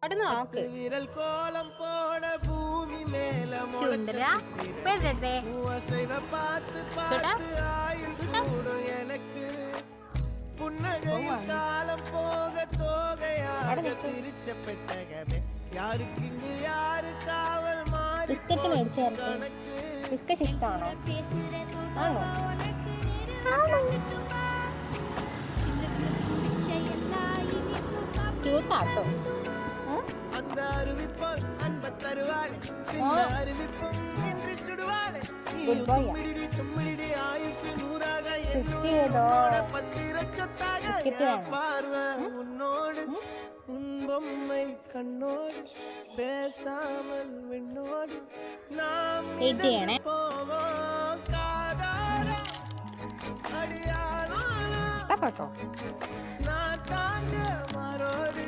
അവിടെ നോക്ക് സുന്ദര പെടട്ടെ ബിസ്ക്കറ്റ് മേടിച്ചായിരുന്നു. ബിസ്ക്കറ്റ് ഇഷ്ടമാണോ? ആണോ? ക്യൂട്ടാട്ടോ. Good boy. பொம்மை கண்ணோடு பேசாமல் விண்ணோடு நாம் போவோம் காதாரா அடியானோ நான் தாங்க மாறோடு